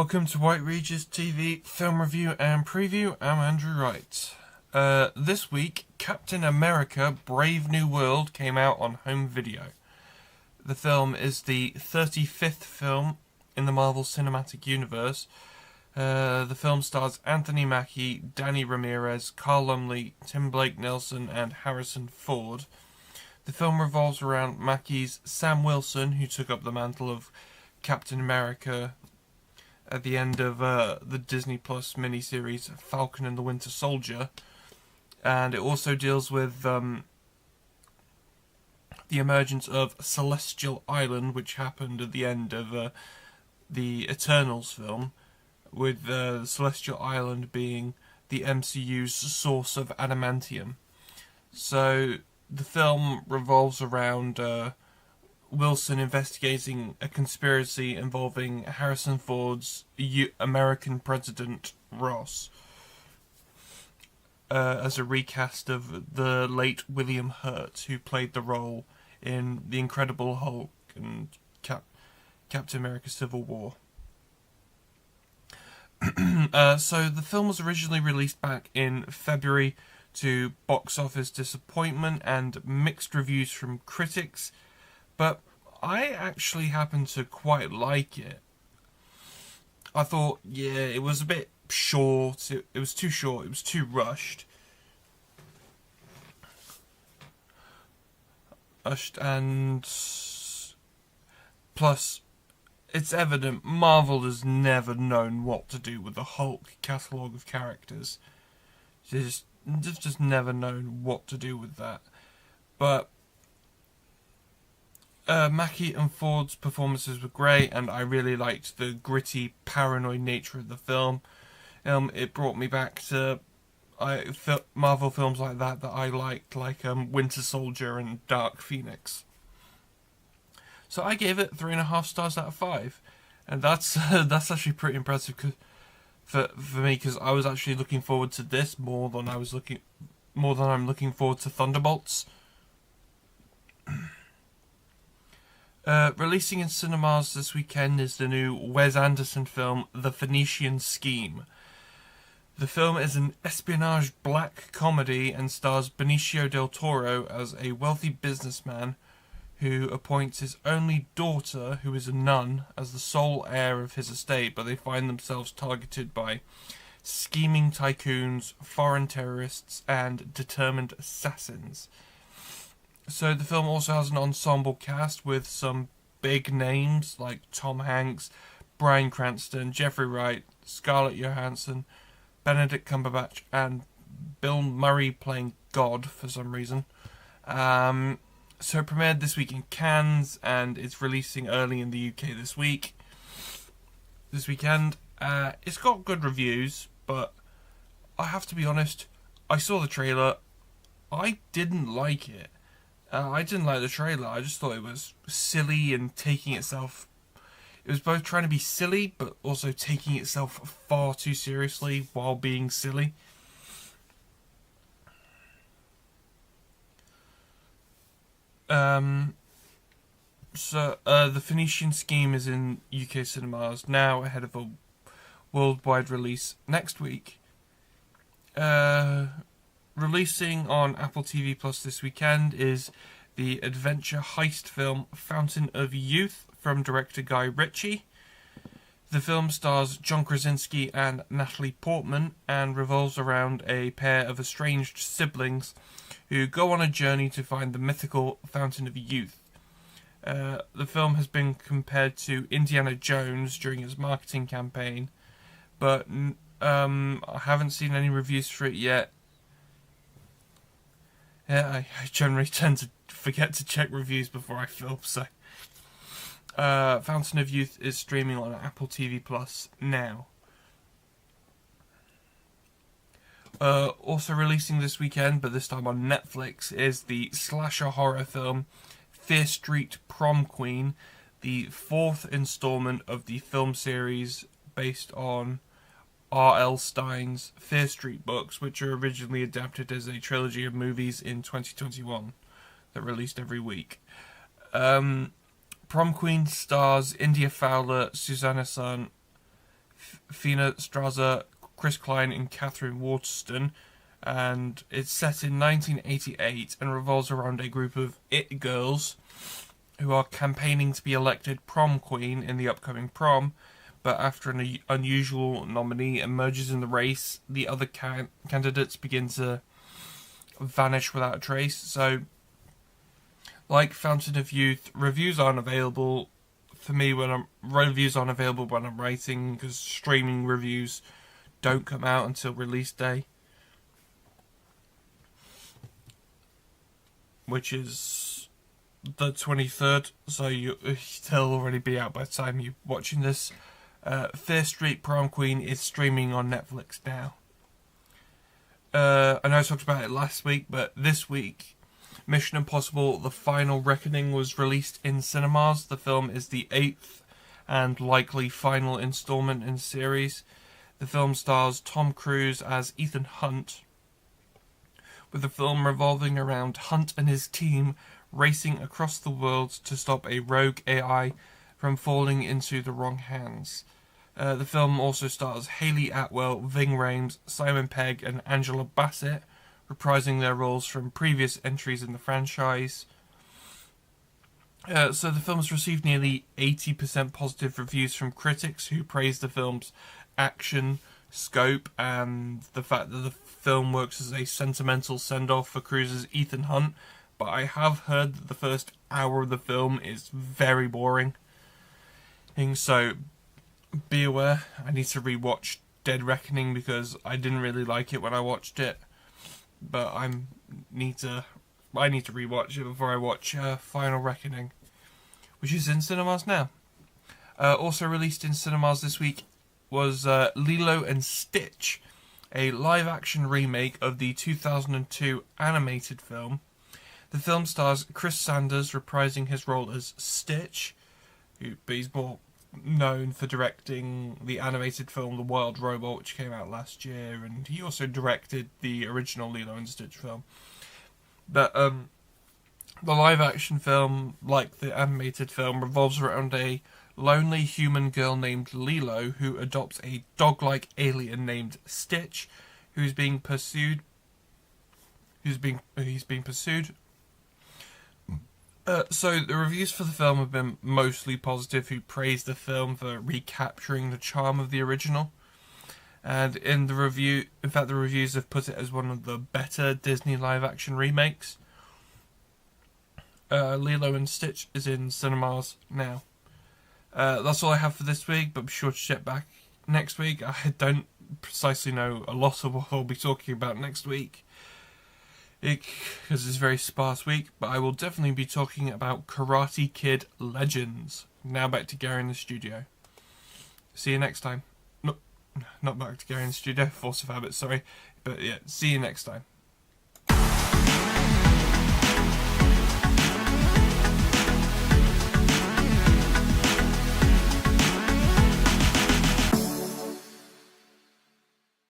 Welcome to White Regis TV Film Review and Preview. I'm Andrew Wright. This week, Captain America Brave New World came out on home video. The film is the 35th film in the Marvel Cinematic Universe. The film stars Anthony Mackie, Danny Ramirez, Carl Lumley, Tim Blake Nelson and Harrison Ford. The film revolves around Mackie's Sam Wilson, who took up the mantle of Captain America at the end of the Disney Plus miniseries Falcon and the Winter Soldier, and it also deals with the emergence of Celestial Island, which happened at the end of the Eternals film, with Celestial Island being the MCU's source of adamantium. So the film revolves around Wilson investigating a conspiracy involving Harrison Ford's American President Ross, as a recast of the late William Hurt, who played the role in The Incredible Hulk and Captain America Civil War. So the film was originally released back in February to box office disappointment and mixed reviews from critics, but I actually happen to quite like it. I thought, yeah, it was a bit short. It was too short. It was too rushed. And plus, it's evident Marvel has never known what to do with the Hulk catalogue of characters. They've just never known what to do with that. But Mackie and Ford's performances were great, and I really liked the gritty, paranoid nature of the film. It brought me back to Marvel films like that I liked, like Winter Soldier and Dark Phoenix. So I gave it 3.5 stars out of 5, and that's actually pretty impressive for me, because I was actually looking forward to this more than I'm looking forward to Thunderbolts. Releasing in cinemas this weekend is the new Wes Anderson film, The Phoenician Scheme. The film is an espionage black comedy and stars Benicio del Toro as a wealthy businessman who appoints his only daughter, who is a nun, as the sole heir of his estate, but they find themselves targeted by scheming tycoons, foreign terrorists, and determined assassins. So the film also has an ensemble cast with some big names like Tom Hanks, Bryan Cranston, Jeffrey Wright, Scarlett Johansson, Benedict Cumberbatch, and Bill Murray playing God for some reason. So it premiered this week in Cannes, and it's releasing early in the UK this weekend. It's got good reviews, but I have to be honest, I saw the trailer. I didn't like it. I didn't like the trailer. I just thought it was silly and taking itself... It was both trying to be silly, but also taking itself far too seriously while being silly. The Phoenician Scheme is in UK cinemas now, ahead of a worldwide release next week. Releasing on Apple TV Plus this weekend is the adventure heist film Fountain of Youth from director Guy Ritchie. The film stars John Krasinski and Natalie Portman and revolves around a pair of estranged siblings who go on a journey to find the mythical Fountain of Youth. The film has been compared to Indiana Jones during its marketing campaign, but I haven't seen any reviews for it yet. Yeah, I generally tend to forget to check reviews before I film, so... Fountain of Youth is streaming on Apple TV Plus now. Also releasing this weekend, but this time on Netflix, is the slasher horror film Fear Street Prom Queen, the 4th installment of the film series based on R.L. Stine's Fear Street books, which are originally adapted as a trilogy of movies in 2021 that released every week. Prom Queen stars India Fowler, Susanna Son, Fina Straza, Chris Klein, and Catherine Waterston. And it's set in 1988 and revolves around a group of it girls who are campaigning to be elected prom queen in the upcoming prom. But after an unusual nominee emerges in the race, the other candidates begin to vanish without a trace. So, like Fountain of Youth, reviews aren't available for me when I'm writing, because streaming reviews don't come out until release day, which is the 23rd. So they'll already be out by the time you're watching this. Fear Street Prom Queen is streaming on Netflix now. I know I talked about it last week, but this week, Mission Impossible: The Final Reckoning was released in cinemas. The film is the 8th and likely final installment in the series. The film stars Tom Cruise as Ethan Hunt, with the film revolving around Hunt and his team racing across the world to stop a rogue AI from falling into the wrong hands. The film also stars Hayley Atwell, Ving Rhames, Simon Pegg, and Angela Bassett, reprising their roles from previous entries in the franchise. So the film's received nearly 80% positive reviews from critics, who praise the film's action, scope, and the fact that the film works as a sentimental send-off for Cruise's Ethan Hunt. But I have heard that the first hour of the film is very boring. And so be aware, I need to rewatch Dead Reckoning because I didn't really like it when I watched it. But I need to rewatch it before I watch Final Reckoning, which is in cinemas now. Also released in cinemas this week was Lilo and Stitch, a live-action remake of the 2002 animated film. The film stars Chris Sanders reprising his role as Stitch, but he's more known for directing the animated film The Wild Robot, which came out last year, and he also directed the original Lilo and Stitch film. But the live-action film, like the animated film, revolves around a lonely human girl named Lilo who adopts a dog-like alien named Stitch, who's being pursued. He's being pursued. So the reviews for the film have been mostly positive, who praise the film for recapturing the charm of the original. And in the reviews have put it as one of the better Disney live-action remakes. Lilo and Stitch is in cinemas now. That's all I have for this week, but be sure to check back next week. I don't precisely know a lot of what I'll be talking about next week, because it's a very sparse week, but I will definitely be talking about Karate Kid Legends. Now back to Gary in the studio. See you next time. No, not back to Gary in the studio, Force of Habit, sorry. But yeah, see you next time.